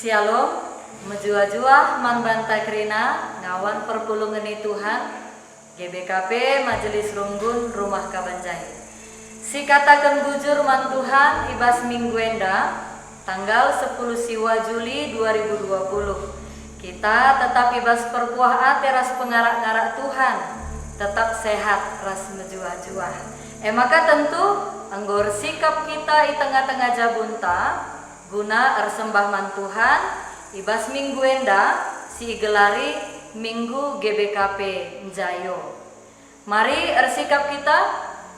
Shalom, menjua-jua man bantai kerina ngawan perpulungan Tuhan GBKP Majelis Runggun Rumah Kabanjai. Si katakan bujur man Tuhan ibas minggu enda tanggal 10 Siwa Juli 2020. Kita tetap ibas perpuah teras pengarak-ngarak Tuhan, tetap sehat ras menjua-jua. Maka tentu anggor sikap kita di tengah-tengah jabunta guna ersembah man Tuhan ibas minggu enda si gelari minggu GBKP Njayo. Mari ersikap kita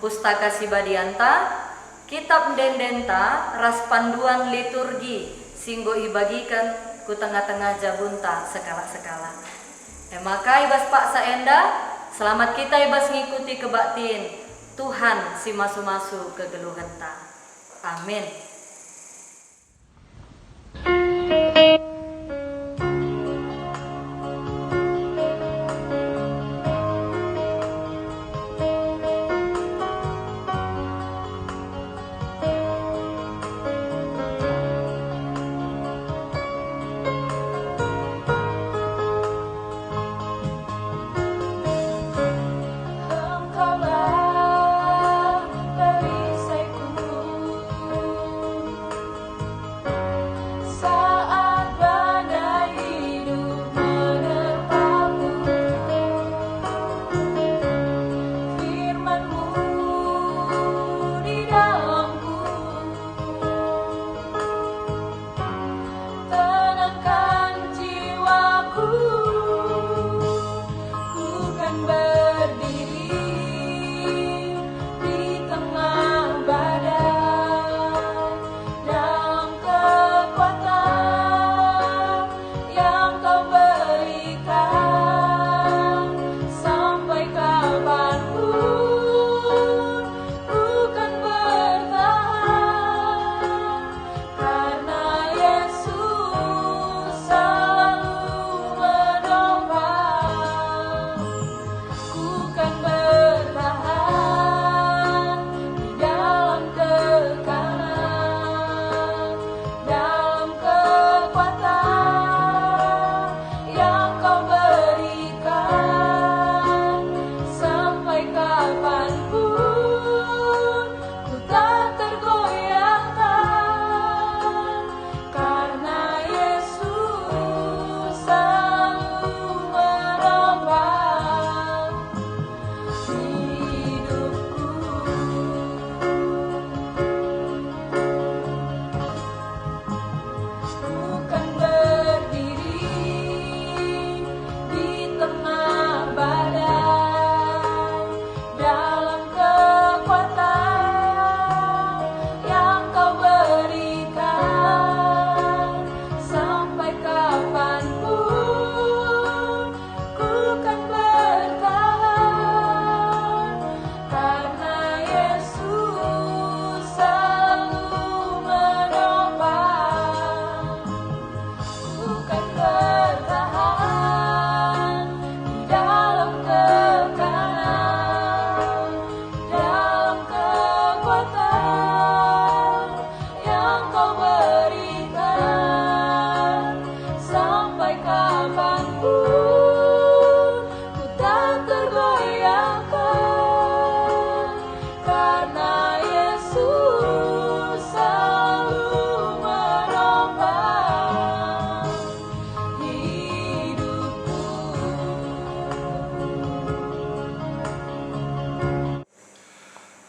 pustaka Sibadianta kitab dendenta ras panduan liturgi singgo ibagikan ku tengah-tengah jabunta sekala-sekala. Maka ibas Pak Saenda selamat kita ibas ngikuti kebaktin Tuhan si masu-masu kegeluhenta. Amin.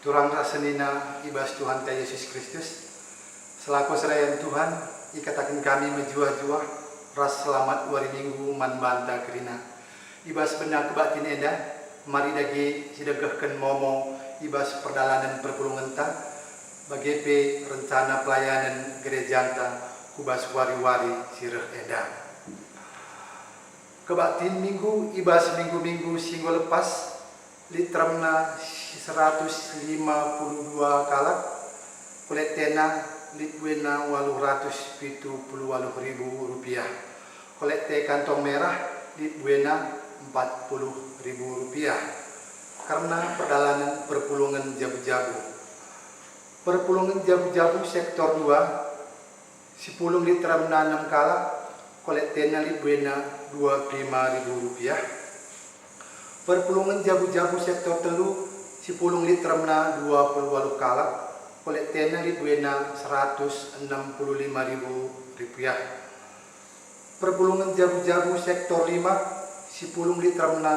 Turang rasenina ibas Tuhan ta Yesus Kristus selaku serayan Tuhan ikatakan kami menjua-jua ras selamat wari minggu man banta kerina ibas benak kebatin enda mari dagi sidegahkan momo ibas perdalanan perpulungan ta bagepe rencana pelayanan gereja ta kubas wari-wari sirah enda kebatin minggu ibas minggu-minggu singgo lepas litramna 152 kalak kulit tena litwena 878.000 rupiah kulit teh kantong merah litwena 40.000 rupiah karena perjalanan perpulungan jabu-jabu perpulungan jabu-jabu sektor 2 10 liter 6 kala kolektena buena Rp25.000. Perpulungan jabu-jabu sektor telu 10 liter 28 kala kolektena buena Rp165.000. Perpulungan jabu-jabu sektor 5 10 liter 10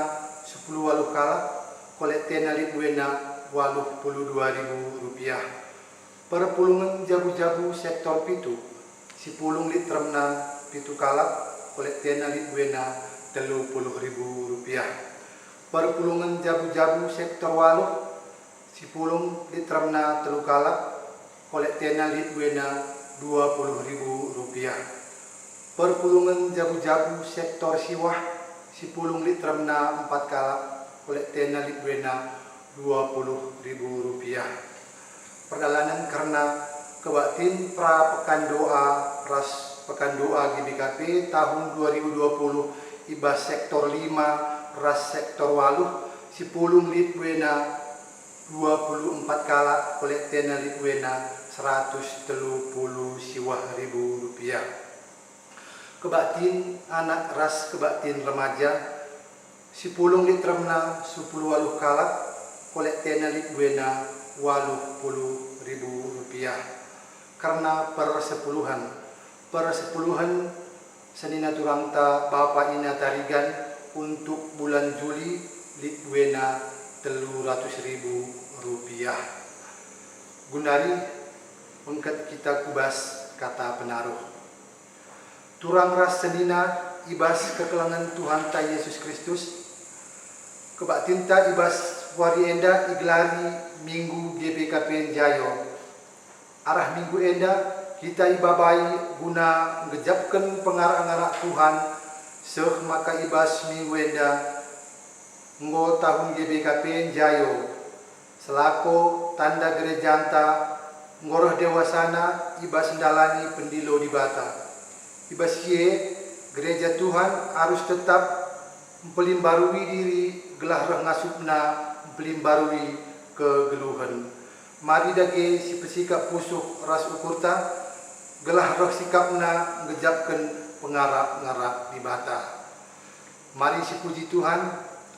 kala kolektena buena Rp82.000. Perpulungan jabu-jabu sektor pitu 10 liter 7 kala kolektena buena Rp30.000. Perpulungan jabu-jabu sektor 8 10 liter 3 kala kolektena buena Rp20.000. Perpulungan jabu-jabu sektor siwah 10 liter 4 kala kolektena buena Rp20.000. Perjalanan karena kebaktin pra pekan doa ras pekan doa GBKP tahun 2020 ibas sektor 5 ras sektor 8 10 lit buena 24 kala kolektena lit buena Rp130.000. Kebaktin anak ras kebaktin remaja 10 liter 10 kala kolektena lit buena Rp80.000. Karena persepuluhan senina turang ta Bapak Ina Tarigan untuk bulan Juli lit buena Rp300.000. Gundari mengket kita kubas kata penaruh. Turang ras senina ibas kekelangan Tuhan ta Yesus Kristus. Kebaktinta ibas wari enda iglari Minggu GBKP Jayo. Arah minggu enda kita ibabai guna ngejapkan pengarak-ngarak Tuhan seh maka ibas minggu enda nggo tahun GBKP Jayo selako tanda gereja anta ngoroh dewasana ibas ndalani pendilo di bata. Ibas ye gereja Tuhan harus tetap mempelimbarui diri gelah roh ngasupna mempelimbarui kegeluhan. Mari dage si pesikap pusuk ras ukurta gelah roh sikapna ngejapkan pengarap-ngarap di bata. Mari si puji Tuhan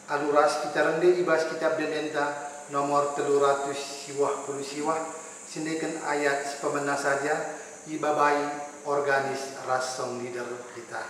aluras kita rende ibas kitab denenta nomor 300 siwah sindikan ayat sepemena saja ibabai organis ras song leader kita.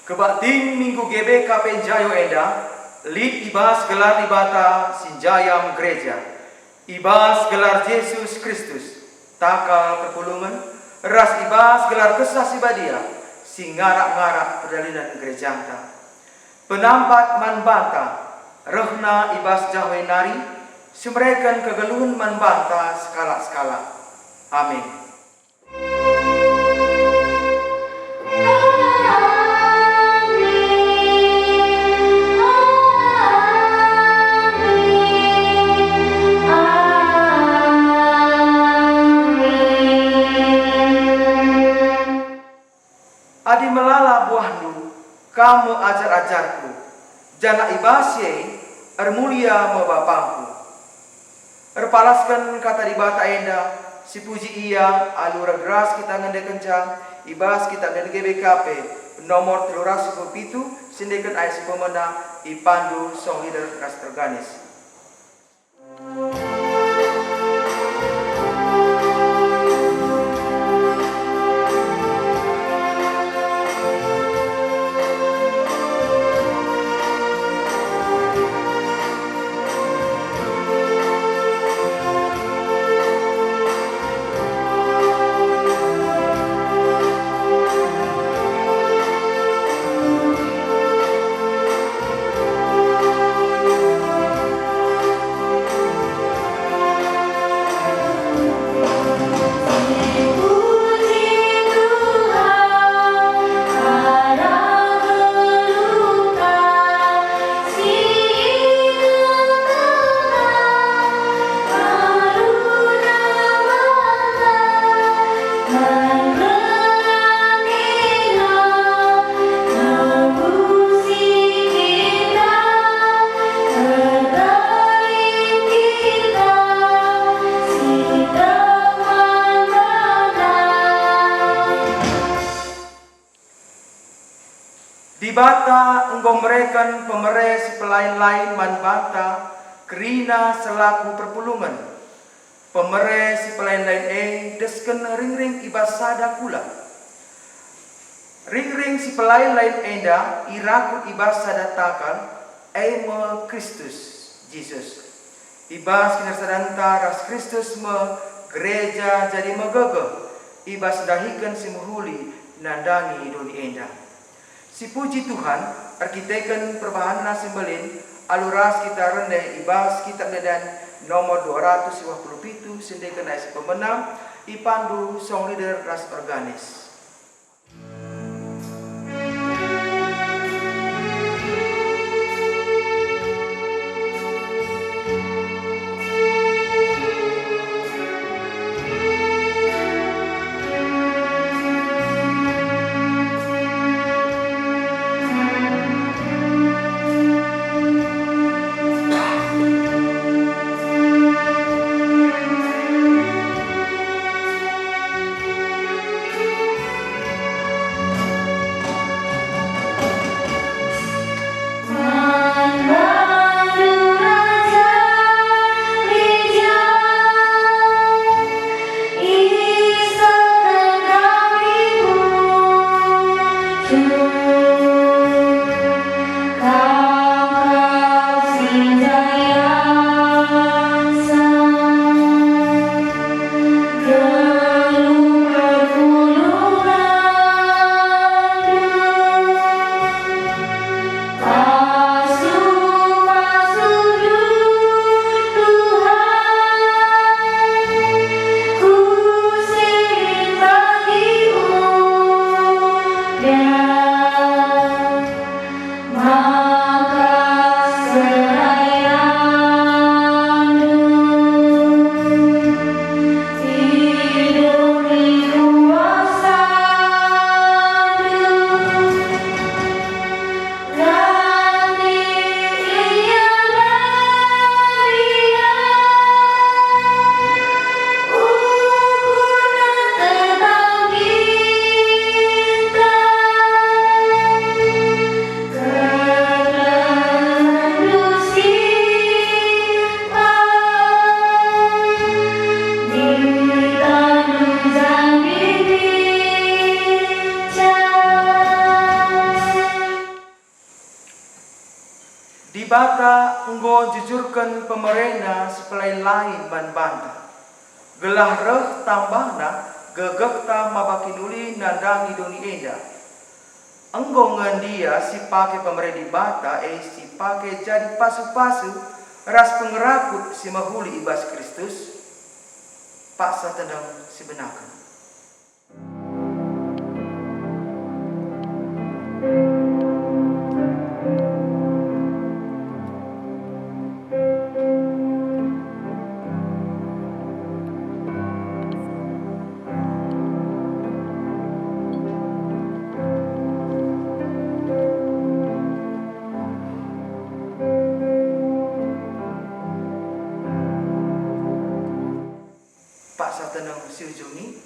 Kebakting Minggu GBKP Jayo Eda, Lid ibas gelar ibata sinjayam gereja, ibas gelar Yesus Kristus, taka perpulungan, ras ibas gelar kesah sibadia, si ngarak-ngarak perdalinan gereja anta. Penampat man banta, rehna ibas jahwe nari, semerekan kegeluhun man banta skala-skala. Amin. Adi melala buahnu, kamu ajar-ajarku, jana ibasye, ermulia mebapangku. Erpalaskan kata di bata enda, si puji ia, alur geras kita ngende kencang, ibas kita dan GBKP, nomor 307, sindekan ayat si pemenang, ipandu song leader ras terganis. Dibata enggomrekan pemeres pelain-lain man banta kerina selaku perpulungan. Pemeres pelain-lain desken ring-ring ibas sada kula. Ring-ring si pelain-lain enda irakut ibas sada takal eme Kristus Jesus. Ibas kinar sadanta ras Kristus me gereja jadi megege. Ibas dahikan si muhuli nandangi doni enda. Si puji Tuhan, arkiteken perbahanan sembelin, aluras kita rendah ibas kita medan nomor 257, sindekan ayat pemenang, ipandu song leader ras organis. Dibata enggo jujurkan pemerena sepelain lain ban banta. Gelah reh tambahna gegekta mabakinuli nandangi doni enda. Enggongan dia si pake pemeredi bata si pake jadi pasu-pasu ras pengerakut si mahuli ibas Kristus paksa tendang si benakan. Siujungi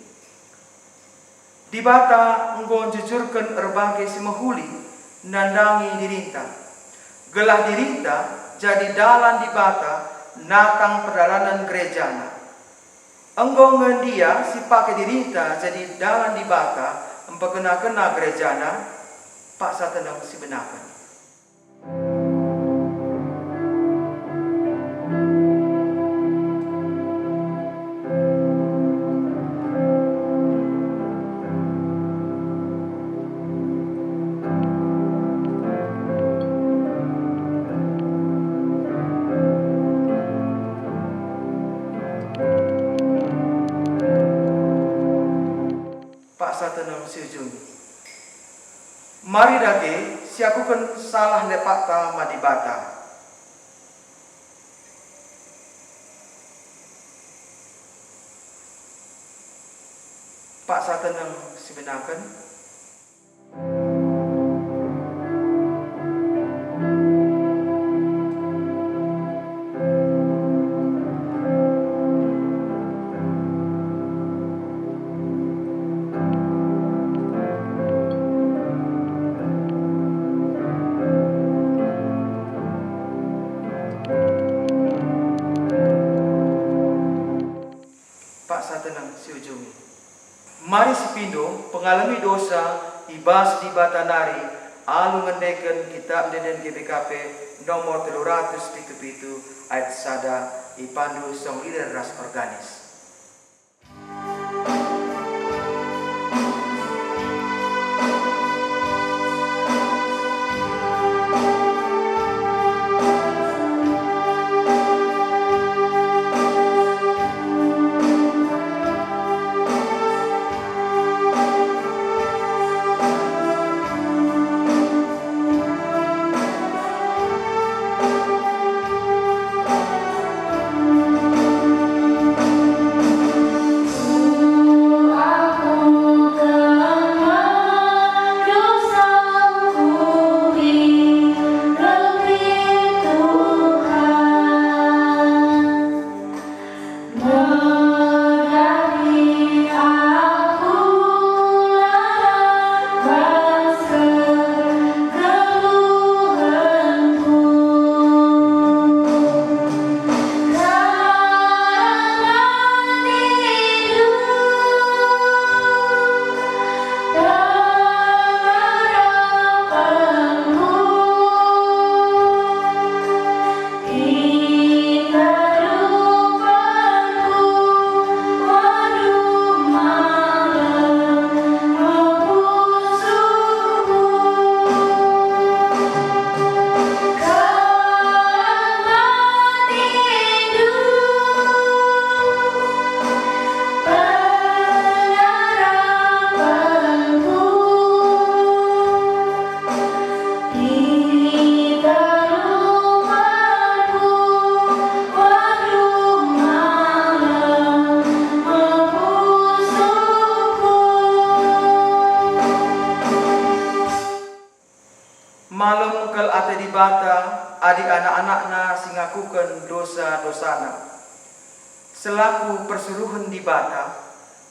di bata engkau jujurkan erbagai si mahuli nandangi dirinta gelah dirinta jadi dalan di bata natang perjalanan gerejana engkau ngendia si pakai dirinta jadi dalan di bata empekena-kena gerejana paksa tenang si benakan. Mari dage si aku kan salah lepakta madibata. Pak satenang si benakan. Mari sepindo pengalami dosa ibas di batanari alu ngendeken kitab deden GBKP nomor 377 ayat sada ipandu song lider ras organis. Malum kel ate di bata adik anak-anakna singakukan dosa-dosana. Selaku persuruhan di bata,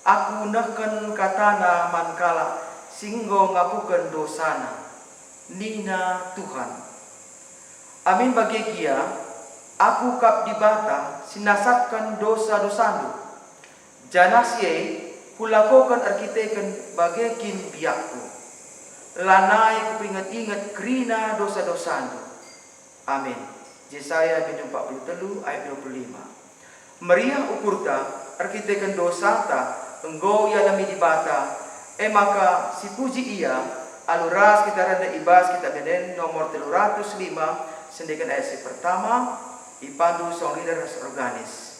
aku neken katana mankala singgo ngakukan dosana. Nina Tuhan. Amin bagi kia, aku kap di bata sinasatkan dosa-dosandu. Janasie kulakokan arkiteken bagekin biakku. Lanai kupingat-ingat kerina dosa-dosandu. Amin. Yesaya 43 ayat 25. Meriah ukurta arkiteken dosata enggo ia lami di bata, maka si puji ia, aluras kita rada ibas kita beden nomor 305, sendikan ayat si pertama, ipandu song leader organis.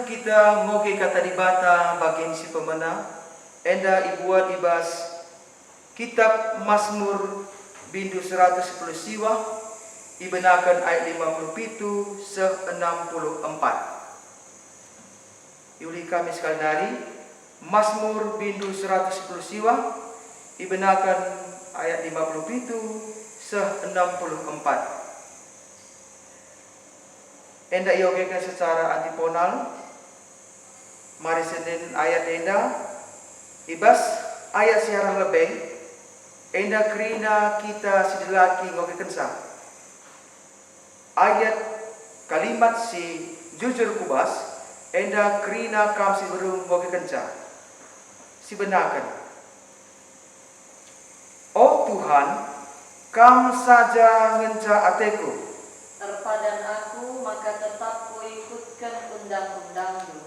Kita ngoge kata di bata bagian si pemenang, enda ibuat ibas kitab Mazmur bindu 110 siwa, ibenakan ayat 57 se 64. Iuli kami sekali dari Mazmur bindu 110 siwa, ibenakan ayat 57 se 64. Enda iogekan secara antiponal. Mari Senin ayat enda ibas ayat siarah lebih enda krina kita sidilaki ngogekan sa ayat kalimat si jujur kubas enda krina kam si berung ngogekan sa si benakan. Oh Tuhan, kam saja ngenca ateku, terpadan aku maka tetap kuikutkan undang-undangmu.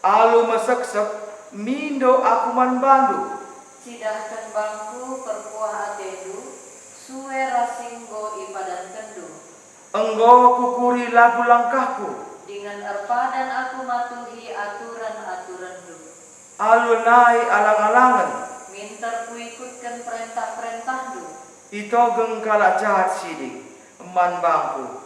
Alu meseksep mindo aku man bandu, Cidahkan bangku perkuah atedu, suwe rasinggo ipadan kendu. enggo kukuri lagu langkahku, Dengan erpadan aku matuhi aturan-aturanmu. alu nai alang-alangan, Minter kuikutkan perintah-perintahmu. ito geng kala jahat sidik, eman bangku.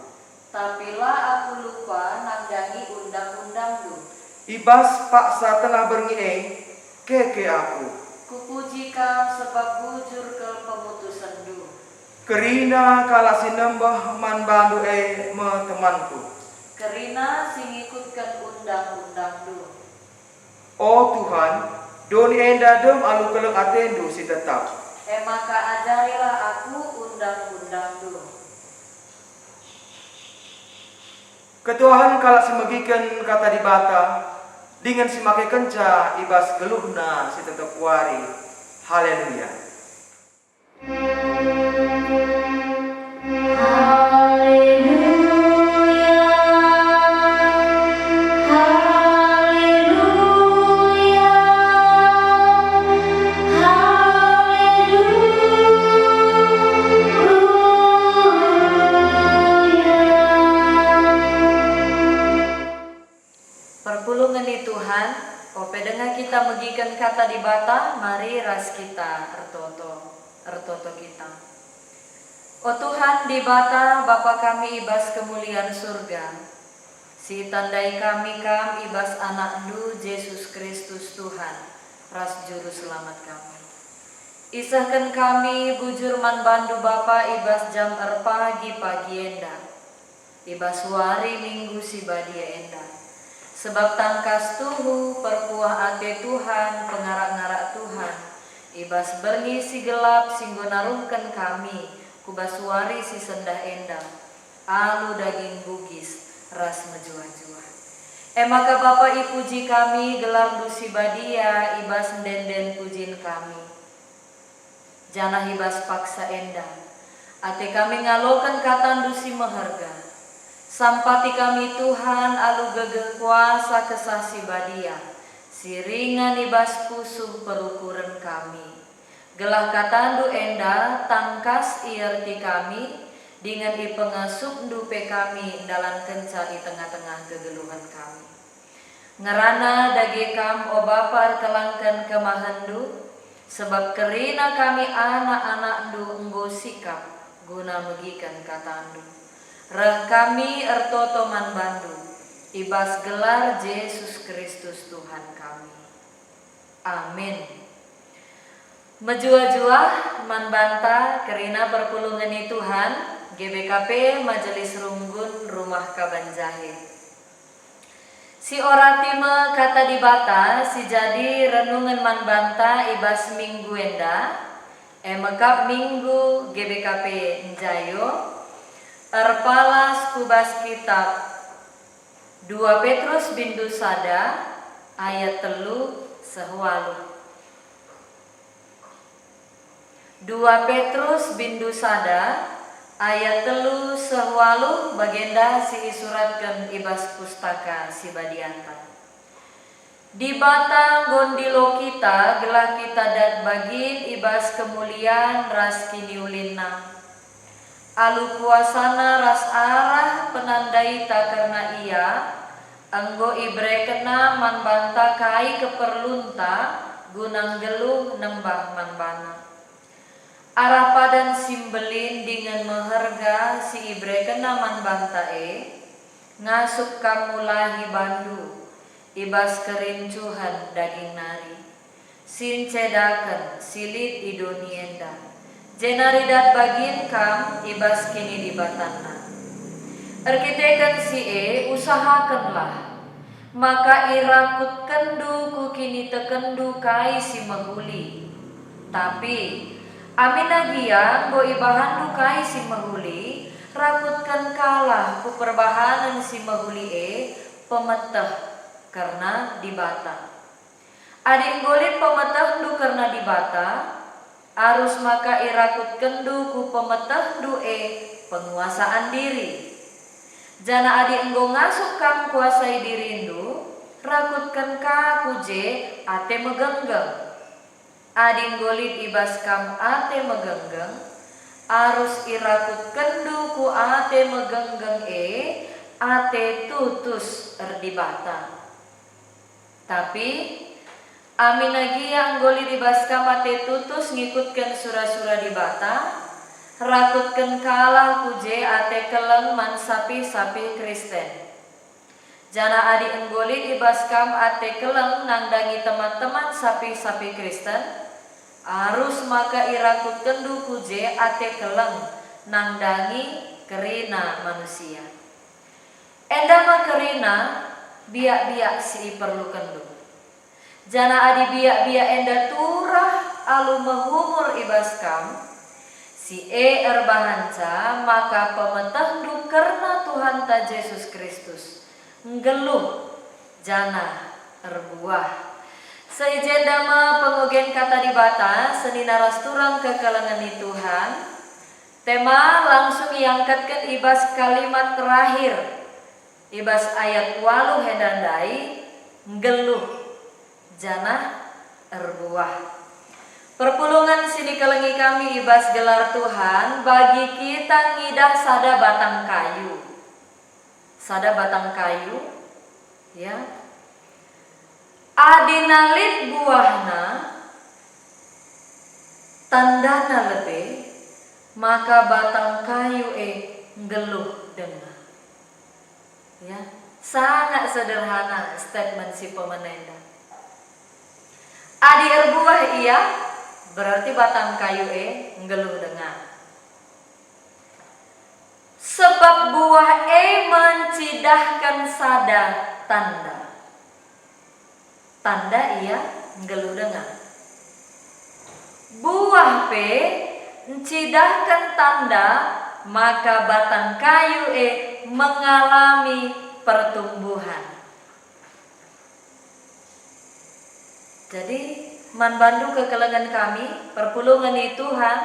Tapilah aku lupa nangdangi undang-undangmu. Ibas paksa tengah berngieng, keke aku. Kupuji kam sebab bujur ke pemutusanmu. Kerina kala sinembah man bandu me temanku. Kerina singikutkan undang-undangmu. Oh Tuhan, doni enda dem alu keleng atendu si tetap. Maka ajarilah aku undang-undangmu. Ketuhan kala semegikan kata di bata, dengan si make kenca ibas geluhna si tetap wari. Haleluya. Perpulungan di Tuhan, ope dengan kita megikan kata di bata, mari ras kita ertoto kita. O Tuhan di bata, Bapa kami ibas kemuliaan surga. Si tandai kami kam ibas anak-Mu Yesus Kristus Tuhan, ras juru selamat kami. Isahkan kami bujur man bandu Bapa ibas jam pagi enda. Ibas wari minggu si badia enda. Sebab tangkas tuhu perkuah ate Tuhan, pengarak-ngarak Tuhan. Ibas berngisi gelap singgo narungkan kami, kubas wari si sendah endang. Alu daging bugis, ras menjua-jua. Maka Bapa ipuji kami, gelar dusi badia, ibas den pujin kami. Janah ibas paksa endang. Ate kami ngalokan katan dusi meharga. Sampati kami Tuhan alu gegeh kuasa kesasi badia, siringan ibas pusuh perukuran kami. Gelah katandu enda tangkas ierti kami dengan ipengasup dupe kami dalam kenca di tengah-tengah kegeluhan kami. Ngerana dage kam o Bapa kelangkan kemahandu, sebab kerina kami anak-anak du enggo sikap guna megikan katandu. Reh kami ertoto man bandu, ibas gelar Yesus Kristus Tuhan kami. Amin. Mejua-jua man banta kerina perpulungan Tuhan, GBKP Majelis Runggun Rumah Kabanjahe. Si oratima kata dibata si jadi renungan man banta ibas minggu enda, mekap minggu GBKP Njayo, erpalas kubas kitab 2 Petrus bindu sada ayat 3 sehualu. 2 Petrus bindu sada ayat 3 sehualu bagenda si isuratkan ibas pustaka si badianta. Di batang gondilo kita gelah kita dat bagin ibas kemuliaan ras kiniulinna. Alu kuasana ras arah penandai tak karena ia anggo ibre kena man banta kai keperlunta gunang geluh nembah man bana. Arah padan simbelin dengan meherga si ibre kena man bantae ngasup kamulahi bandu ibas kerincuhan daging nari sin cedakan silit idonienda jenari dat bagin kam ibas kini di batanna erkitekan si usahakanlah maka irakut kendu ku kini tekendu kai si mahuli tapi amin agia go ibahan dukai si mahuli rakutkan kalah ku perbahanan si mahuli pemeteh karena dibata. Adik golit pemeteh du karena dibata arus maka irakutkan du ku pemeteh du penguasaan diri. Jana adik enggo ngasuk kam kuasai dirindu rakutkan ka kuje ate megenggeng. Ading golit ibas kam ate megenggeng arus irakut kendu ku ate megenggeng ate tutus erdibata. Tapi amin lagi yang golit ibas kam ate tutus ngikutkan sura-sura dibata rakutkan kalah kuje ate keleng man sapi-sapi Kristen. Jana adik enggolit ibas kam ate keleng nangdangi teman-teman sapi-sapi Kristen arus maka irakut kendu kuje ate keleng nangdangi kerina manusia. Endama kerina biak-biak si perlu kendu. Jana adi biak-biak enda turah alu menghumur ibas kam si erbahanca maka pemeteh du karena Tuhan ta Yesus Kristus nggeluh jana erbuah. Seijendama pengogen kata dibata seni naras turang ke kalangan Tuhan. Tema langsung diangkatkan ibas kalimat terakhir ibas ayat 8 hendandai nggeluh jana erbuah. Perpulungan sini kelengi kami ibas gelar Tuhan bagi kita ngidah sada batang kayu. Sada batang kayu ya. Adinalit buahna tandana lebih maka batang kayu nggeluh dengar. Ya, sangat sederhana statement si pemenenda. Adi erbuah iya berarti batang kayu nggeluh dengar. Sebab buah mencidahkan sada tanda. Tanda ia nggeluh dengar. Buah mencidahkan tanda maka batang kayu mengalami pertumbuhan. Jadi man bandu kekelengan kami perpulungan Tuhan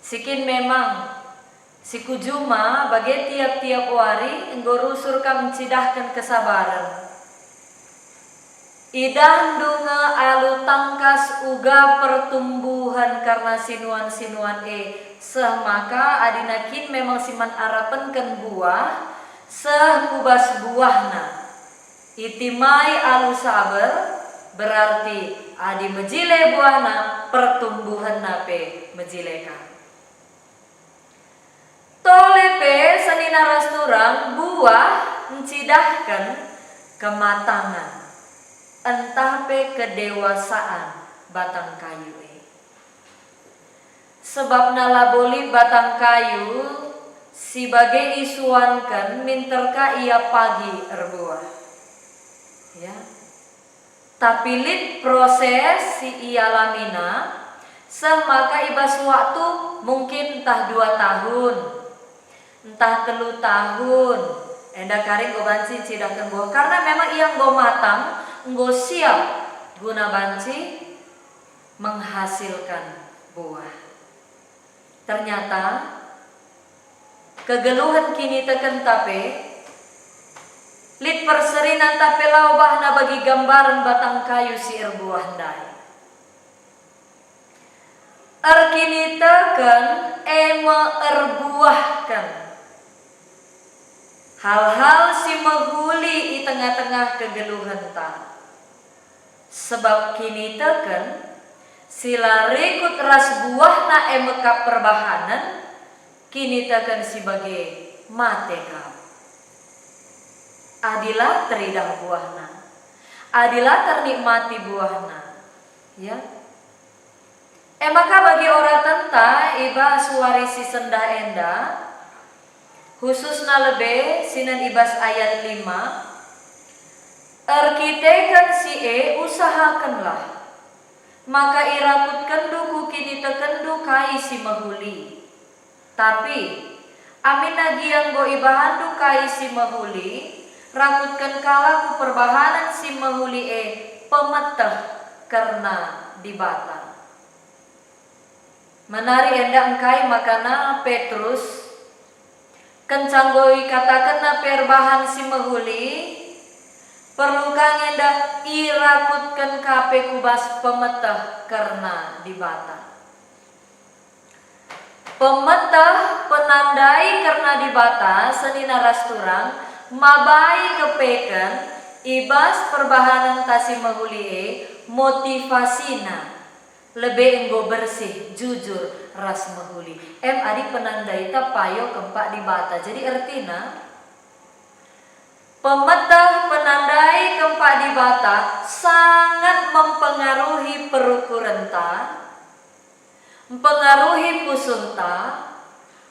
sikin memang sikujuma bagi tiap-tiap wari enggorusur kam mencidahkan kesabaran. Idah dunga alu tangkas uga pertumbuhan karena sinuan-sinuan maka adinakin memang siman arapenken buah kubas buahna. Itimai alu sabar berarti adi mejile buahna pertumbuhan nape mejileka. Tolepe senina rasturang buah mencidahkan kematangan. Entah pe kedewasaan batang kayu sebab nalaboli batang kayu sebagai isuankan minterka ia pagi erbuah ya, tapi lit proses si ia lamina semaka ibas waktu mungkin entah 2 tahun entah 3 tahun enda karing go banci cidahkan buah karena memang ia go matang nggo siap guna banci menghasilkan buah. Ternyata kegeluhan kini teken tape lit perserinan tape laubahna bagi gambaran batang kayu si erbuah ndai. Kini teken erbuahkan hal-hal si menghuli di tengah-tengah kegeluhan ta. Sebab kini teken sila rikut ras buahna emekap perbahanan kini teken sebagai mateka. Adilah teridah buahna, adilah ternikmati buahna ya. Maka bagi orang tenta iba suarisi sendah enda khususna lebe sinan ibas ayat 5 Arkitekan si usahakanlah maka irakut kendu kini tekendu kai si mahuli. Tapi amin lagi yang go ibahandu kai si mahuli rakutkan kalaku perbahanan si mahuli pemetah karena dibata. Menari endang kai makana Petrus kencanggoi katakan na perbahan si mahuli perlu kang enda irakutkan kape kubas pemetah karena dibata. Pemetah penandai karena dibata senina rasturang mabai kepeken ibas perbahanan tasi mahuli motivasina lebih enggo bersih jujur ras mahuli. Adik penandai ta payo kempak dibata. Jadi artinya pemetah penandai kempak dibata sangat mempengaruhi perukuran ta, mempengaruhi pusun ta,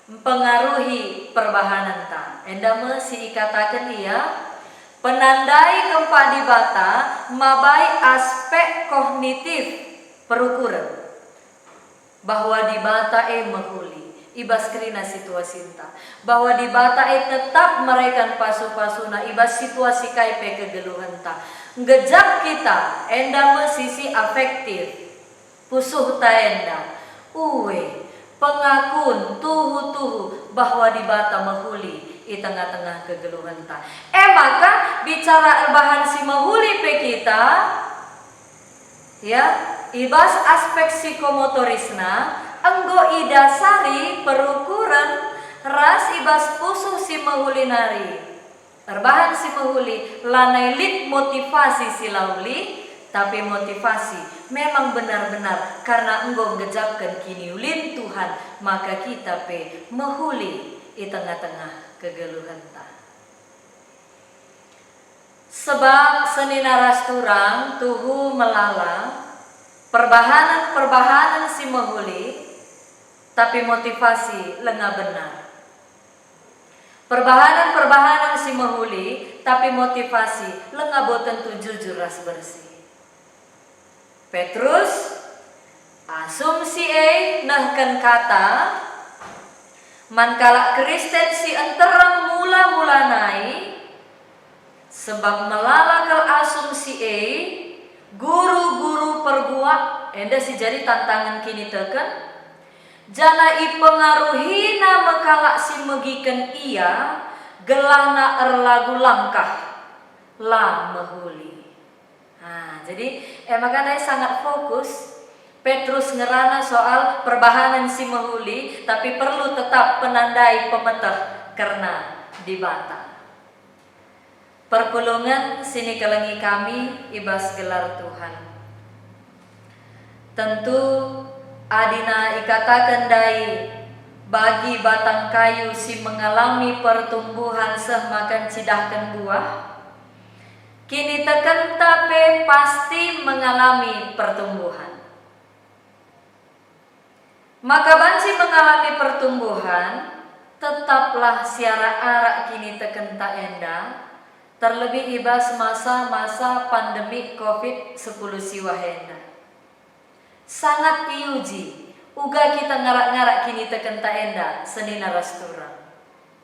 mempengaruhi perbahanan ta. Enda mesti ikatakan ia penandai kempak dibata mabai aspek kognitif perukuran bahwa dibata mahuli. Ibas kerina situasi ta bahwa di bata tetap mereka pasu-pasuna ibas situasi kaipe kegeluhan ta ngejak kita enda sisi afektif pusuh ta enda pengakun tuhu bahwa di bata mahuli di tengah-tengah kegeluhan ta maka bicara erbahan si mahuli pe kita ya ibas aspek psikomotorisna enggo idasari perukuran ras ibas pusuh si mahuli nari. Erbahan si mahuli lanai lit motivasi si lauli, tapi motivasi memang benar-benar karena enggo ngejapkan kini ulin Tuhan, maka kita pe mahuli di tengah-tengah kegeluhan ta. Sebab senina rasturang tuhu melala perbahanan si mahuli tapi motivasi lengah benar. Perbahanan si mahuli tapi motivasi lengah boten tu jujur ras bersih. Petrus asumsi nahkan kata mankala Kristen si enterang mula-mula naik sebab melalakal asumsi guru-guru perguak enda si jadi tantangan kini teken jana ipengaruhi nama kalak si megiken ia gelahna erlagu langkah la mahuli. Nah, jadi makanya sangat fokus Petrus ngerana soal perbahanan si mahuli, tapi perlu tetap penandai pemetah karena dibata. Perpulungan sini kelengi kami ibas gelar Tuhan. Tentu adina ikatakan dai bagi batang kayu si mengalami pertumbuhan semakan cidahkan buah. Kini tekan tape pasti mengalami pertumbuhan. Maka banci mengalami pertumbuhan, tetaplah siara arak kini tekan tak enda, terlebih ibas masa-masa pandemi COVID-10 siwa henda. Sangat diuji, uga kita ngarak-ngarak kini tekan tak enda, senina rasturang.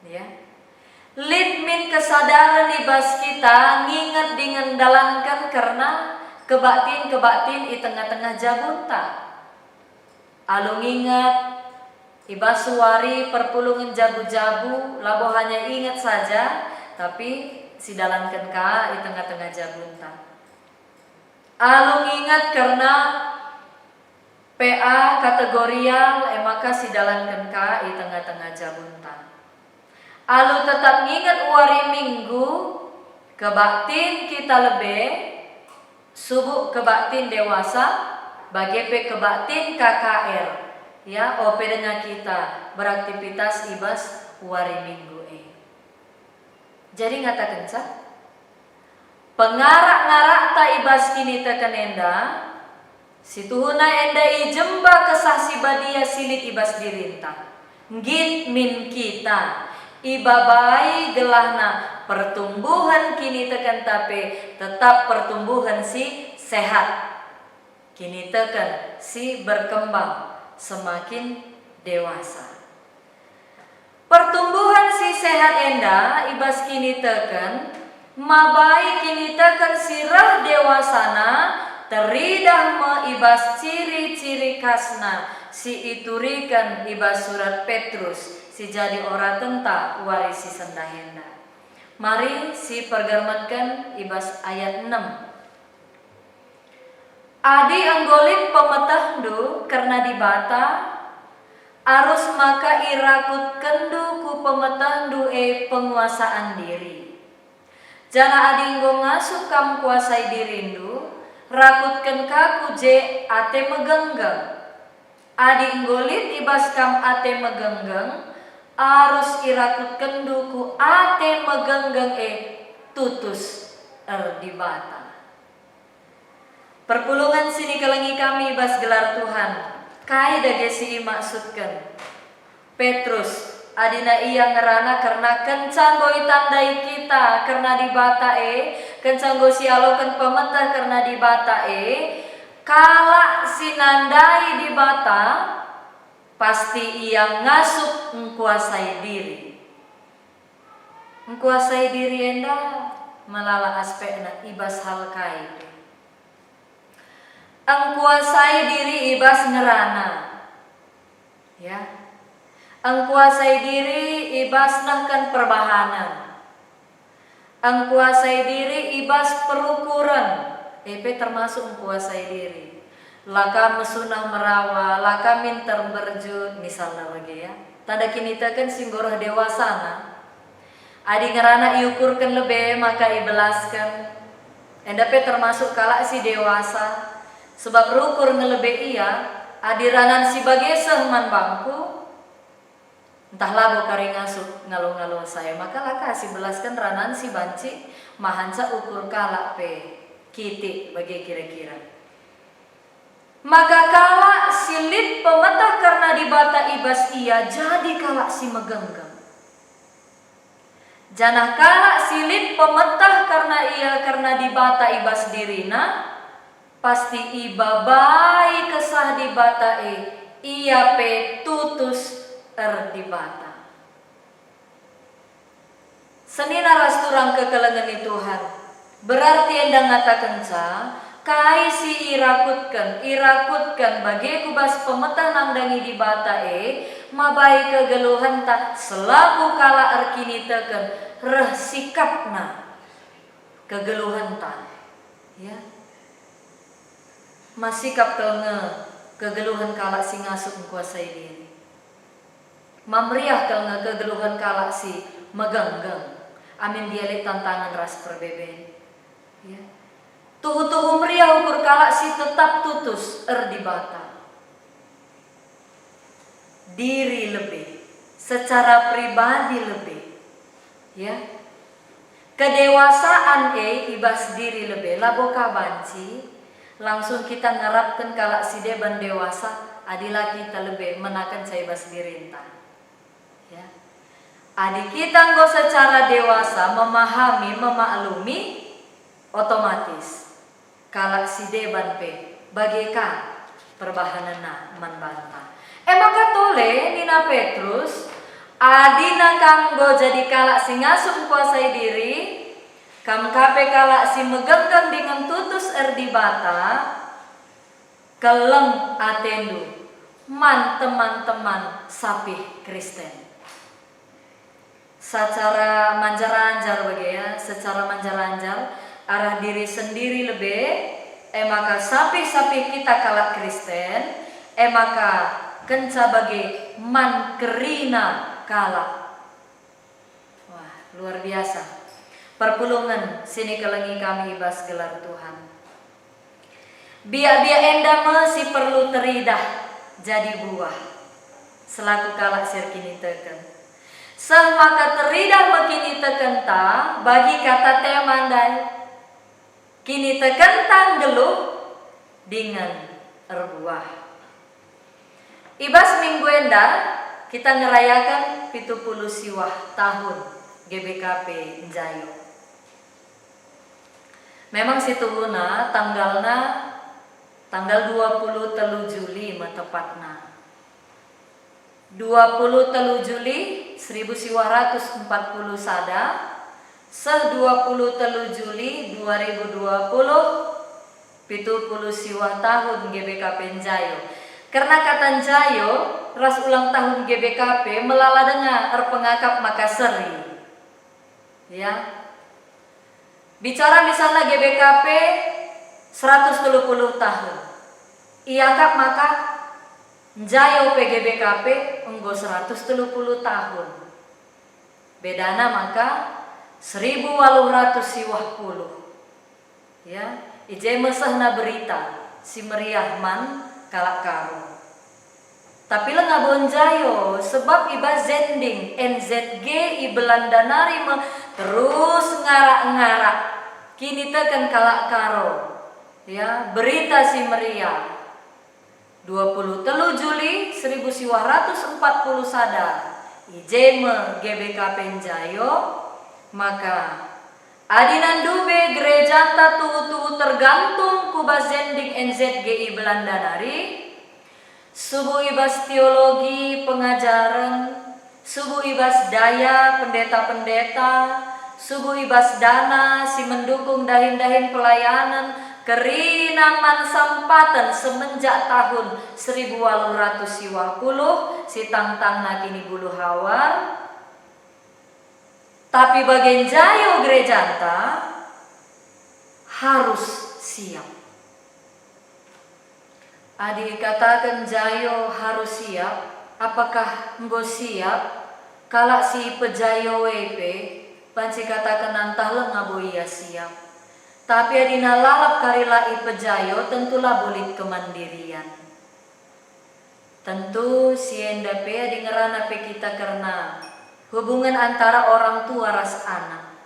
Ya. Litmin kesadaran ibas kita nginget dengan dalankan karena kebaktin di tengah-tengah jabunta. Alung ingat ibas suari perpulungan jabu-jabu labo hanya ingat saja tapi si dalankan ka di tengah-tengah jabunta. Alung ingat karena PA kategorial maka si dalankan ka di tengah-tengah jabunta. Alu tetap ingat wari minggu kebaktin kita lebih subuh kebaktin dewasa bagi kebaktin KKR ya OP dengan kita beraktivitas ibas wari minggu jadi ngatakan sah pengarak-ngarak ta ibas kini tekan enda situhuna enda ijemba kesah si badia silit ibas dirinta ngit min kita ibabai gelahna pertumbuhan kini tekan tape tetap pertumbuhan si sehat kini tekan si berkembang semakin dewasa. Pertumbuhan si sehat enda ibas kini tekan mabai kini tekan sirah dewasana teridah meibas ciri-ciri khasna si iturikan ibas surat Petrus si jadi orang tenta warisi sendahenda. Mari si pergermatkan ibas ayat 6. Adi anggolit pemetahdu karena dibata arus maka irakut kendu ku pemetahdu penguasaan diri. Jana adi nggo ngasup kam kuasai dirindu rakutkan kaku je ate megenggeng. Adi nggolit ibas kam ate megenggeng arus irakut kendu ku ate megenggeng tutus dibata. Perpulungan sini kelengi kami bas gelar Tuhan. Kai dagesi maksudkan. Petrus adina iya ngerana karena kencang goi tandai kita karena dibata kencang go sialokan pemetah karena dibata kala sinandai dibata pasti ia ngasup mengkuasai diri. Mengkuasai diri enda melala aspekna ibas hal kai. Angkuasai diri ibas ngerana, ya. Angkuasai diri ibas nahkan perbahanan. Angkuasai diri ibas perukuran, termasuk angkuasai diri. Laka mesunah merawa, laka minter berjud, misalnya lagi ya. Tanda kini tekan singgoroh dewasana. Adi ngerana iukurkan lebih maka ibelaskan. Endape termasuk kalak si dewasa. Sebab rukur ngelebe iya adiranan si bageseh man bangku entahlah bukari ngasup ngalu-ngalu saya maka lah kasih belaskan ranan si banci mahanca ukur kalak pe kiti bagi kira-kira maka kalak silit pemetah karena dibata ibas iya jadi kalak si megenggam janah kalak silit pemetah karena dibata ibas dirina pasti ibabai kesah dibata ia pe tutus dibata. Senina rasturang kekelengan Tuhan. Berarti endang ngatakan sa kai si irakutkan bagi kubas pemetah nangdangi dibata mabai kegeluhan tak selaku kala arkini teken reh sikapna kegeluhan tak ya masikap kelnge kegeluhan kalak si ngasup kuasai diri. Mamriah kelnge kegeluhan kalak si megenggeng. Amin dialek tantangan ras perbeben. Ya. Tuhu-tuhu meriah ukur kalak si tetap tutus di bata. Diri lebih, secara pribadi lebih. Ya. Kedewasaan ibas diri lebih laboka banci. Langsung kita ngarapkan kalak si deban dewasa, adilah kita lebih menakan saya ibas diri entah. Ya. Adik kita nggo secara dewasa memahami, memaklumi, otomatis kalak si deban pe bagaikan perbahanana manbanta. Maka tole Nina Petrus adina kanggo jadi kalak si ngasup kuasai diri, kam kape kalak si megenggam dengan tutus di bata, keleng atendu man teman-teman sapih Kristen. Secara manjar-anjar secara manjar-anjar arah diri sendiri lebih, maka sapih-sapih kita kalak Kristen, maka kenca bagi man kerina kalak. Wah, luar biasa. Perpulungan sini kelengi kami ibas gelar Tuhan. Biak-biak enda si perlu teridah jadi buah. Selaku kalak sirkini teken. Semaka teridah makini teken ta bagi kata temandai. Kini teken tanggeluh dengan erbuah. Ibas minggu enda kita ngerayakan 70 siwah tahun GBKP Njayo. Memang situhuna tanggal 23 Juli tepatna. 23 Juli 1940 sada, 23 Juli 2020 70 siwah tahun GBKP Njayo. Karena kata Njayo ras ulang tahun GBKP melala dengar pengakap Makasseri. Ya. Bicara misalnya GBKP 130 tahun. Iakap maka Njayo PGBKP enggo 130 tahun. Bedana maka 1800 siwah puluh. Ya, ije mesahna berita si meriah man kalak karo. Tapi lengabon Njayo sebab iba zending NZG i Belanda narima terus ngarak-ngarak. Kini tekan kalak karo. Ya, berita si meriah. 23 Juli 1940 sada ijeme GBKP Njayo, maka adinan dube gereja tuhu tergantung kuba zending NZGI Belanda nari, subuh ibas teologi pengajaran, subuh ibas daya pendeta-pendeta, subuh ibas dana si mendukung dahin-dahin pelayanan, kerinaman sampatan semenjak tahun 1850 si tangtang kini bulu hawar. Tapi bagian Njayo gereja harus siap. Adik katakan Njayo harus siap. Apakah enggo siap? Kalak si pejayo WP panci katakan antah ngabo iya siap. Tapi adina lalap karila ipejayo tentulah bulit kemandirian. Tentu si enda pe adi ngerana pe kita karena hubungan antara orang tua ras anak.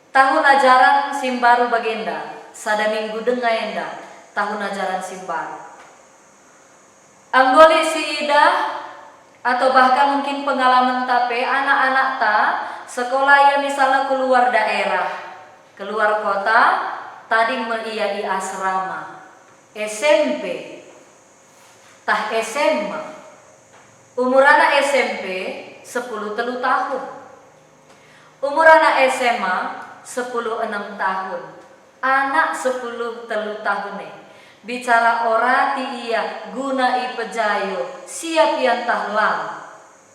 Tahun ajaran simbaru bagenda, sada minggu denga enda, tahun ajaran simbaru. Anggoli si ida atau bahkan mungkin pengalaman tape anak-anak ta sekolah ya misalnya keluar daerah. Keluar kota, tadi melia di asrama, SMP, tah SMA, umur anak SMP 10 tahun, umur anak SMA 10 tahun, anak 10 tahun bicara orati iya guna ipejayo siap yang tahlang.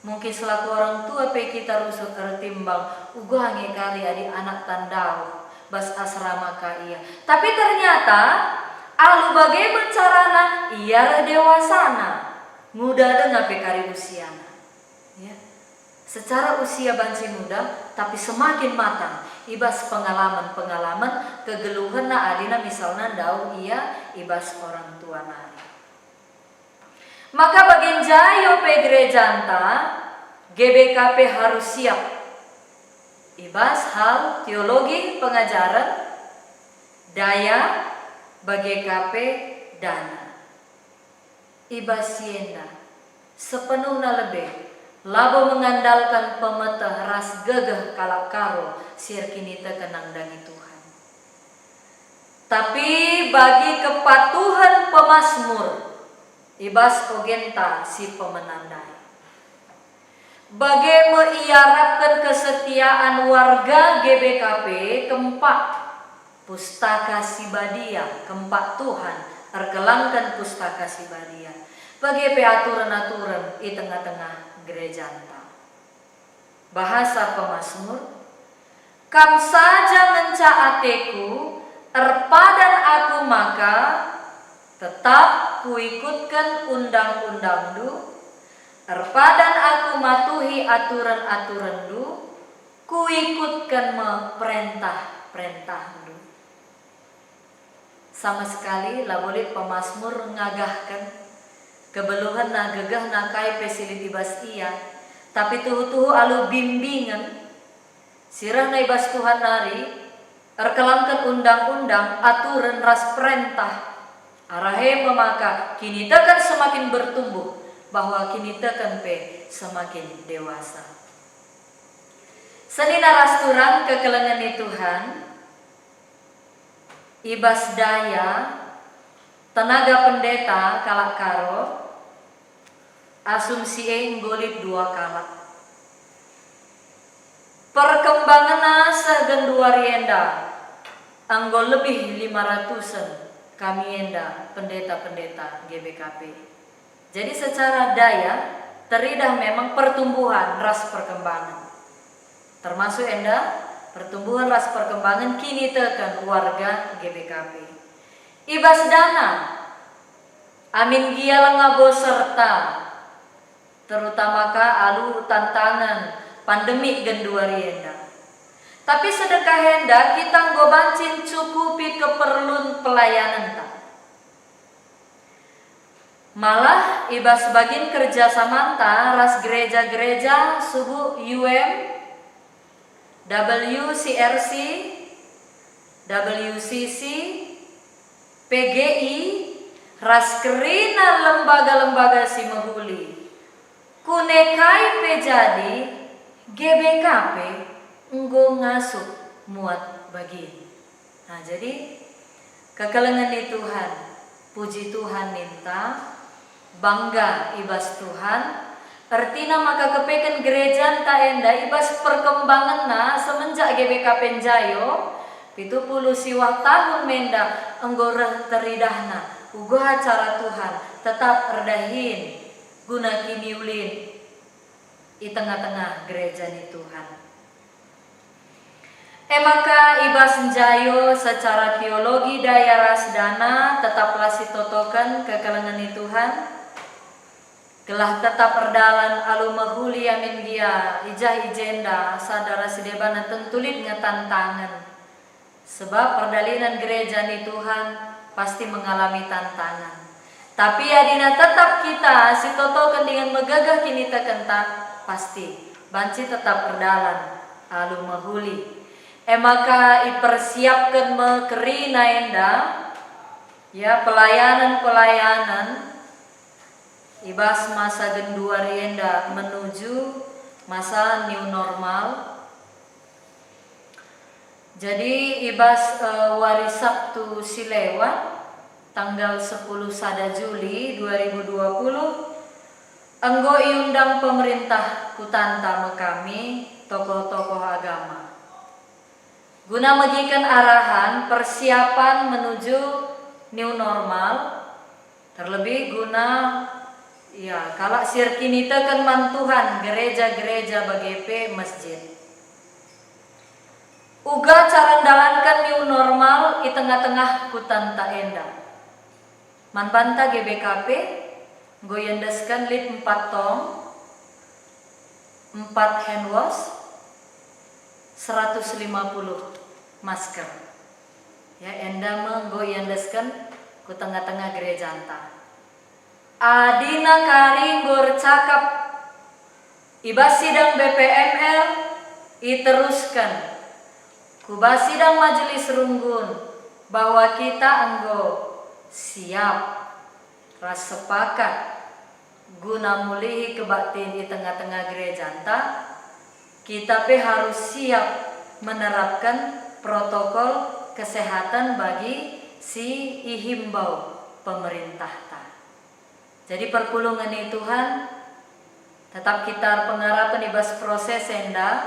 Mungkin selaku orang tua pe kita rusuk tertimbang ugange kali adi anak tandau bas asrama kaya. Tapi ternyata Alu bagaimana carana ia dewasana, muda dengan pekari usiana. Ya. Secara usia banci muda, tapi semakin matang. Ibas pengalaman-pengalaman kegeluhan na adina misalnya daun ia ibas orang tua nari. Maka bagian jayo pe gerejanta, GBKP harus siap. Ibas hal teologi pengajaran, daya, BGKP, dana. Ibas sienda, sepenuhnya lebih. Labo mengandalkan pemetah ras gegeh kalak karo siar kini tekenang dangi Tuhan. Tapi bagi kepatuhan pemasmur, ibas ogenta si pemenandai. Bagi mengiarapkan kesetiaan warga GBKP kempak pustaka sibadia, kempak Tuhan, erkelangkan pustaka sibadia. Bagi aturan-aturan di tengah-tengah gereja anta. Bahasa pemasmur, kam saja menca ateku, erpadan aku maka, tetap kuikutkan undang-undang du, erpadan aku matuhi aturan-aturan du, kuikutkan perintah-perintah du. Sama sekali lah boleh pemasmur ngagahkan kebeluhan na gegah na kai pesiliti bas iya, tapi tuhu-tuhu alu bimbingan sirah na ibas Tuhan nari erkelamkan undang-undang aturan ras perintah arahe memaka kini tekan semakin bertumbuh bahwa kini tekan pe semakin dewasa. Senina rasturan kekelengan ni Tuhan ibas daya tenaga pendeta kalak karo asumsi golip 2 kalak. Perkembangan segen 2 rienda anggol lebih 500-an kami enda pendeta-pendeta GBKP. Jadi secara daya teridah memang pertumbuhan ras perkembangan. Termasuk enda pertumbuhan ras perkembangan kini tekan warga GBKP. Ibas dana amin gial ngabo serta terutama ka alu tantangan pandemi gendua rienda. Tapi sedekah henda kita ngobancin cukupi keperluan pelayanan tak. Malah ibas bagian kerja samanta ras gereja-gereja subuh WCRC, WCC, PGI, ras kerina lembaga-lembaga si mahuli. Kunekai pejadi GBKP nggo ngasuh muat bagi. Nah jadi kekelengan di Tuhan, puji Tuhan minta, bangga ibas Tuhan. Artinya maka kepeken gereja ta enda ibas perkembangan na semenjak GBKP Jayo 70 siwah tahun menda enggor teridahna ugo acara Tuhan tetap erdahin guna kini ulin di tengah-tengah gereja ni Tuhan. Maka ibas Jayo secara teologi daya rasdana tetaplah sitotokan kekelengan ni Tuhan. Gelah tetap perdalan alu mahuli amin dia ijah ijenda sadara sedebana tentulit ngetantangan. Sebab perdalinan gereja ni Tuhan pasti mengalami tantangan. Tapi adina tetap kita sitotokan dengan megagah kini tekenta pasti banci tetap perdalan alu mahuli. Maka ipersiapkan mekerina enda ya pelayanan ibas masa gendua rienda menuju masa new normal. Jadi ibas wari Sabtu silewat tanggal 10 sada Juli 2020 anggo iundang pemerintah kutanta kami tokoh-tokoh agama guna megikan arahan persiapan menuju new normal, terlebih guna ya kalak sirkini tekan mantuhan gereja-gereja BGP masjid. Uga cara dalankan new normal di tengah-tengah hutan tak enda. Man banta GBKP goyendeskan lit 4 tong, 4 hand wash, 150 masker. Ya, enda menggoyendeskan ku tengah-tengah gereja anta. Adina kari gor cakap iba sidang BPML iteruskan kuba sidang majelis runggun bahwa kita anggo siap ras sepakat guna mulihi kebaktian di tengah-tengah gereja anta. Kita harus siap menerapkan protokol kesehatan bagi si ihimbau pemerintah ta. Jadi perpulungan ini Tuhan tetap kita pengarapan ibas proses enda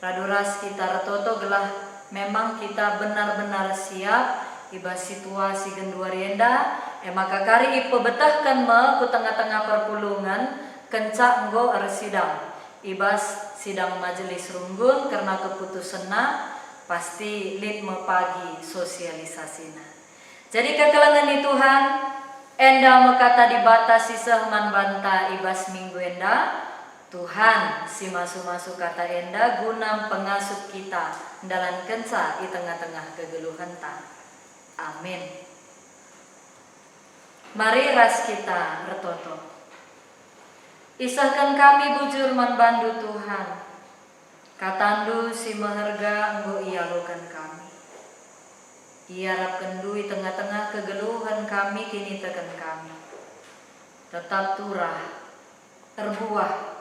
raduras kita retoto gelah memang kita benar-benar siap ibas situasi genduari enda maka kari ipo betahkan ku tengah-tengah perpulungan kencak nggo sidang ibas sidang majelis runggun karena keputusanna pasti lid pagi sosialisasina. Jadi kekelangan ni Tuhan enda mekata dibatasi sehman banta ibas minggu enda Tuhan si masuk-masuk kata enda guna pengasuh kita dalam kenca di tengah-tengah kegeluhan ta. Amin. Mari ras kita retoto. Isahkan kami bujur manbandu Tuhan. Katandu si maharga enggo ialokan kami. Iarap kendui tengah-tengah kegeluhan kami kini tekan kami. Tetap turah, terbuah.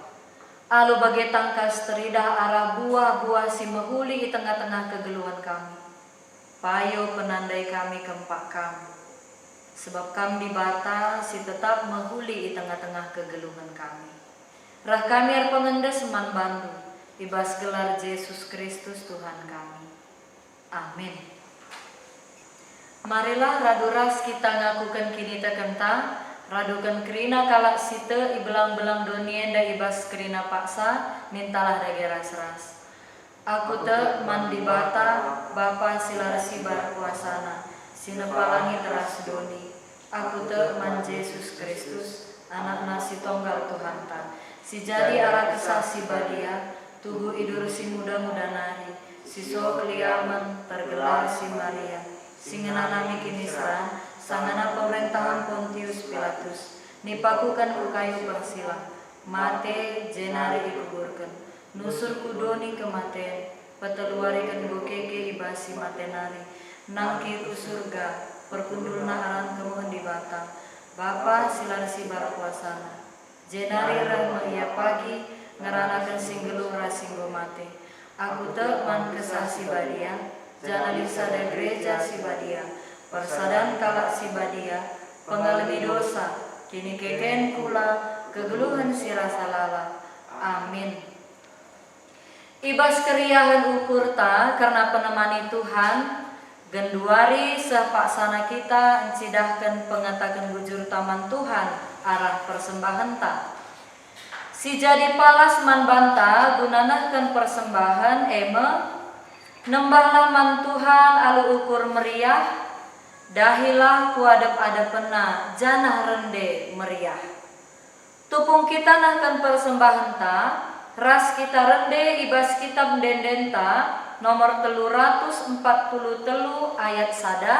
Alu bagai tangkas teridah arah buah-buah si mahuli di tengah-tengah kegeluhan kami. Payo penandai kami kempak kami. Sebab kami dibata si tetap mahuli di tengah-tengah kegeluhan kami. Rah kami ar pengendes man bandu. Ibas gelar Yesus Kristus Tuhan kami. Amin. Marilah raduras kita ngakukan kini tekenta. Radukan kerina kalak site ibelang-belang donienda ibas kerina paksa mintalah dageras ras. Aku te mandi bata Bapa silarsi barkuasana sinepalangi teras doni. Aku te man Yesus Kristus anak nasi tonggal Tuhan ta. Si jadi arah kesasi badia tugu idur si muda-muda nari. Si so keliaman tergelar si Maria. Singenanami kini serang sangana pemerintahan Pontius Pilatus nipakukan ku kayu bersila mate jenari ikuburkan nusur kudoni kematian peteluarikan gokeke ibasi matenari nangki ku surga perkundul naharan kemuhun di bata Bapa silarsi barkuasana jenari rahma ia pagi ngeranakan singgelu rasinggo mate aku te man kesasi badia jana lisa dan gereja si badia persadan kalak si badia pengalami dosa kini keken kula kegeluhan si rasa lala. Amin. Ibas keriahan ukur ta karena penemani Tuhan genduari sepaksana kita encidahkan pengatakan bujur taman Tuhan arah persembahan ta. Si jadi palas man banta gunanahkan persembahan nembahlah man Tuhan alu ukur meriah dahilah kuadep-adepena janah rende meriah. Tupung kita nahkan persembahan ta, ras kita rende ibas kitab dendenta nomor 343 ayat sada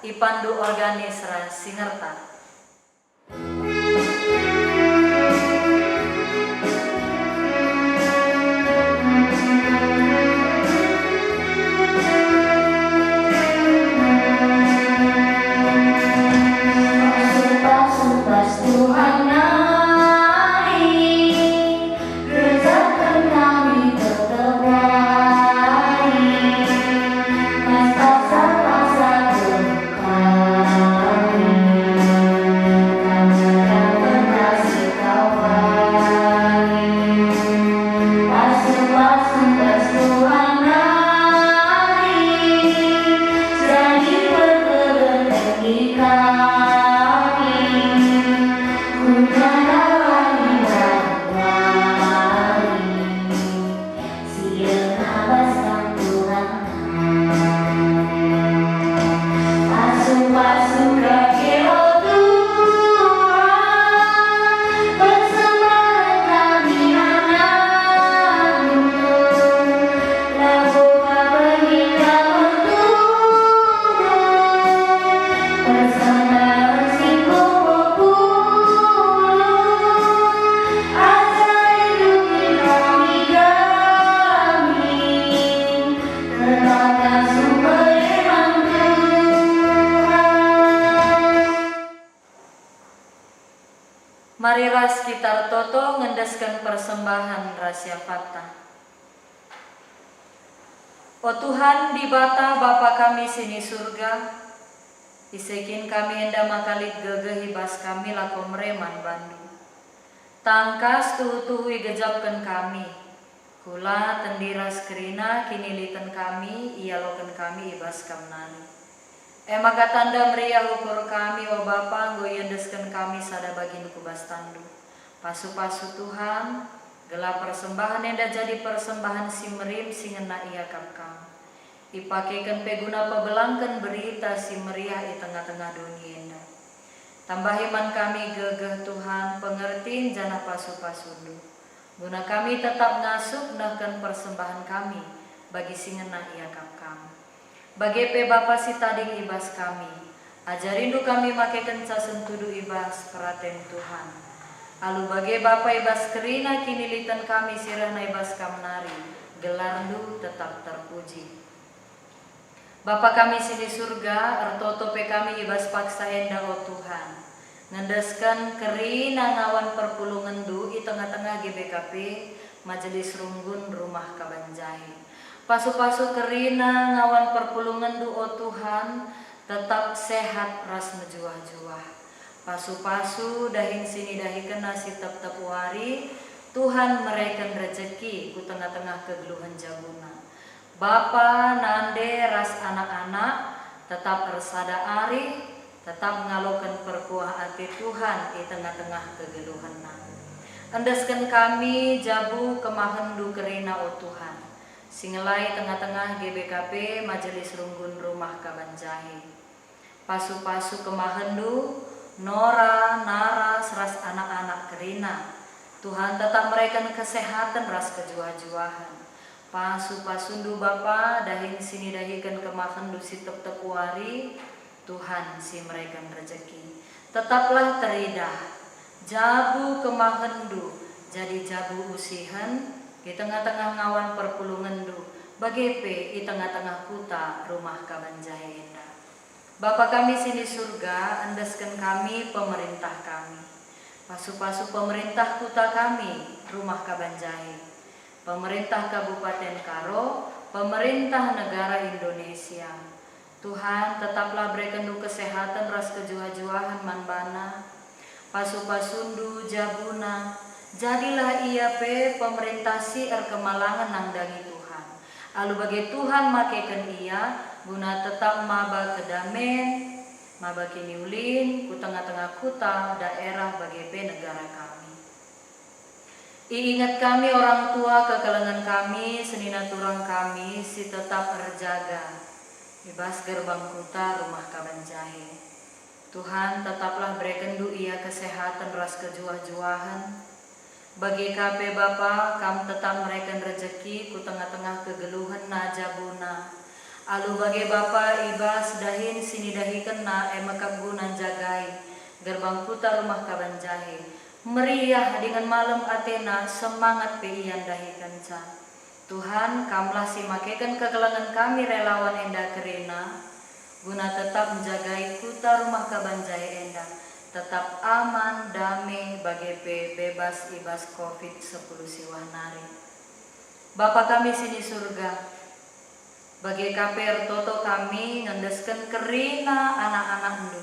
ipandu organis ras singerta. Kami Mari ras kita toto ngendeskan persembahan rahasia fakta. O Tuhan, di bata Bapa kami sini surga, isekin kami enda makalit gegeh ibas kami lako mereman bandu. Tangkas tuhu-tuhu igejapkan kami, kula tendiras kerina kini liten kami, ialokan kami ibas kamnani. Maka tanda meriah ukur kami, o Bapa, goyendeskan kami sada bagin kubas tandu. Pasu-pasu Tuhan, gelap persembahan enda jadi persembahan si merim si ngena ia kapkam. Ipakekan peguna pebelangkan berita si meriah di tengah-tengah dunia enda. Tambah iman kami gegeh Tuhan, pengertiin jana pasu-pasundu. Guna kami tetap ngasup nahkan persembahan kami bagi si ngena ia kapkam. Bagi pe Bapa si tading ibas kami, ajarindu kami make kenca sentudu ibas peraten Tuhan. Alu bagi Bapa ibas kerina kini litan kami sirah na ibas kamnari, gelarndu tetap terpuji. Bapa kami sini surga, ertoto pe kami ibas paksa enda o Tuhan. Ngendeskan kerina ngawan perpulungan du i tengah-tengah GBKP, Majelis Runggun Rumah Kabanjahe. Pasu-pasu kerina ngawan perpulungan du o Tuhan, tetap sehat ras mejuah-juah. Pasu-pasu dahin sini dahi kena si tep-tep wari, Tuhan mereken rezeki ku tengah-tengah kegeluhan jabuna. Bapa nande ras anak-anak, tetap ersada ari, tetap ngalokan perkuah hati Tuhan di tengah-tengah kegeluhan. Endeskan kami jabu kemahendu kerina o Tuhan. Singelai tengah-tengah GBKP Majelis Runggun Rumah Kabanjahe. Pasu-pasu kemahendu, Nora, Nara, ras anak-anak kerina. Tuhan tetap mereka kesehatan ras kejuah-juahan. Pasu-pasundu Bapa dahin sini dahikan kemahendu si tep-tep wari. Tuhan si mereka rezeki. Tetaplah teridah. Jabu kemahendu jadi jabu usihan. Di tengah-tengah ngawan perpulungan du, bagepe di tengah-tengah kuta Rumah Kabanjahe enda. Bapa kami sini surga, endeskan kami pemerintah kami. Pasu-pasu pemerintah kuta kami, Rumah Kabanjahe. Pemerintah Kabupaten Karo, pemerintah negara Indonesia. Tuhan tetaplah berikan du kesehatan ras kejuah-juahan manbana. Pasu-pasundu jabuna. Jadilah ia pe pemerintah si kemalangan nangdangi Tuhan. Alu bagi Tuhan makaikan ia guna tetap maba kedamen, maba kiniulin ku tengah-tengah kuta daerah bagi pe negara kami. Iingat kami orang tua kekelengan kami, senina turang kami si tetap terjaga. Ibas gerbang kuta Rumah Kabanjahe. Tuhan tetaplah berikan du ia kesehatan ras kejuah-juahan. Bagi KP Bapa, kam tetap mereka rezeki ku tengah-tengah kegeluhan na jabuna. Alu bagi Bapa ibas dahin sini dahi kena emakam gunan jagai. Gerbang kuta Rumah Kabanjahe. Meriah dengan malam Athena semangat peian dahi kenca. Tuhan kamlah si makekan kegelangan kami relawan enda kerena. Guna tetap menjagai kuta Rumah Kabanjahe enda. Tetap aman, damai, bagi bebas ibas COVID-10 siwah nari. Bapa kami sini surga, bagi KPR toto kami ngendeskan kerina anak-anak ndu.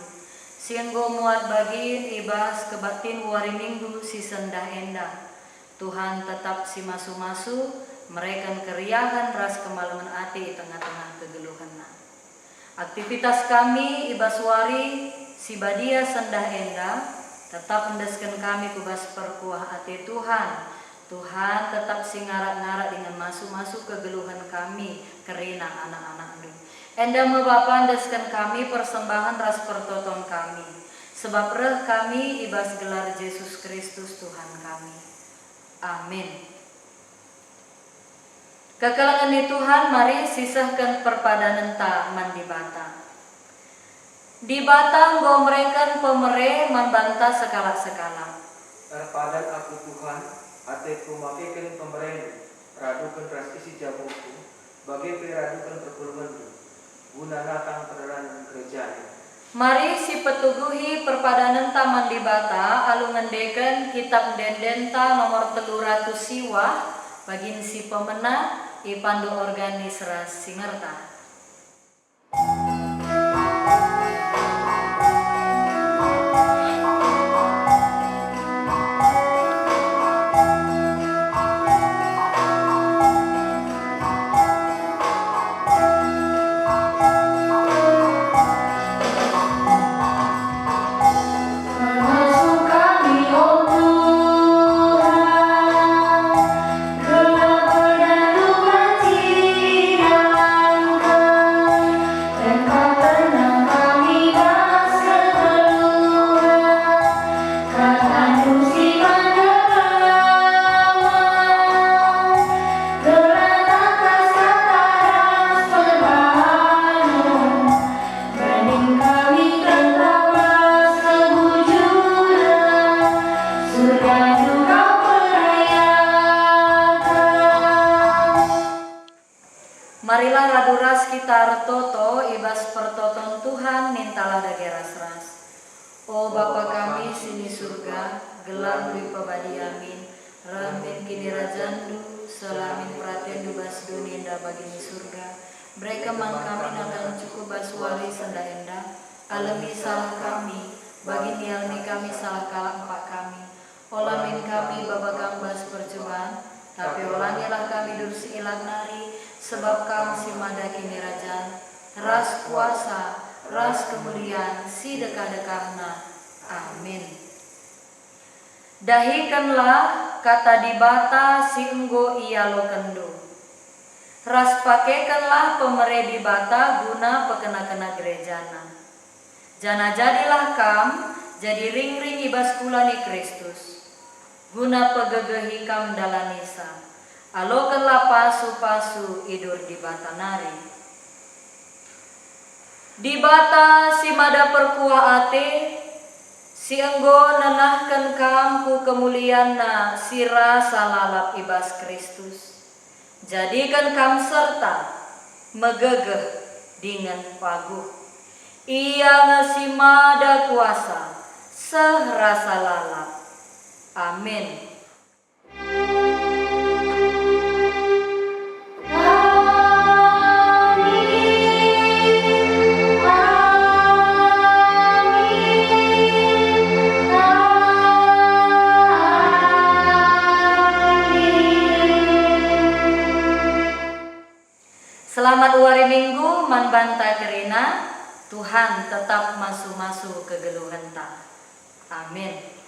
Sienggo muat bagin ibas kebatin wari minggu si sendah endah. Tuhan tetap si masu-masu, mereka keriahan ras kemalaman ati tengah-tengah kegeluhan. Aktivitas kami ibas wari si badia sendah endah, tetap endeskan kami kubas perkuah hati Tuhan. Tuhan tetap si ngarak-ngarak dengan masuk-masuk kegeluhan kami kerina anak-anak du. Enda Bapa endeskan kami persembahan ras pertoton kami. Sebab reh kami ibas gelar Yesus Kristus Tuhan kami. Amin. Kekelangan di Tuhan, mari sisahkan perpadanan ta mandi bata. Di batang gomrekan pemere membantah sekala-sekala. Terpadat aku Tuhan, hatiku makikan pemere, radukan ras isi jamuku, bagi peradukan perpulunganku, guna natang penerangan gereja. Mari si petuguhi perpadanan taman di Bata alu ngendeken kitab dendenta nomor 300 siwa bagin si pemena ipandu organis ras singerta. Marilah raduras kita retoto ibas pertoton Tuhan mintalah dageras ras. O Bapa kami sini surga, gelar dui pabadi amin. Ramin kini rajandu, selamin praten dubas duninda bagini surga. Mereka man kami akan cukup baswari senda enda. Alami salah kami, bagi nialmi kami salah kalah empat kami. Olamin kami babakang bas percobaan, tapi olangilah kami dursi ilang nari. Sebab kau si mada kini rajan, ras kuasa, ras kemuliaan, si dekah-dekahna. Amin. Dahikanlah kata di Bata si enggo ia lo kendo. Ras pakekanlah pemere di Bata guna pekena-kena gerejana. Jana jadilah kam, jadi ring-ring ibas kulani Kristus. Guna pegegehi kam dalanisa. Alokanlah pasu-pasu idur di Bata nari. Di Bata si mada perkuah ate, si enggo nanahkan kamku kemulianna si rasa lalap ibas Kristus. Jadikan kam serta megegeh dengan paguh. Ia ngasi mada kuasa serasa lalap. Amin. Selamat wari Minggu man banta kerina, Tuhan tetap masuk-masuk ke geluhenta. Amin.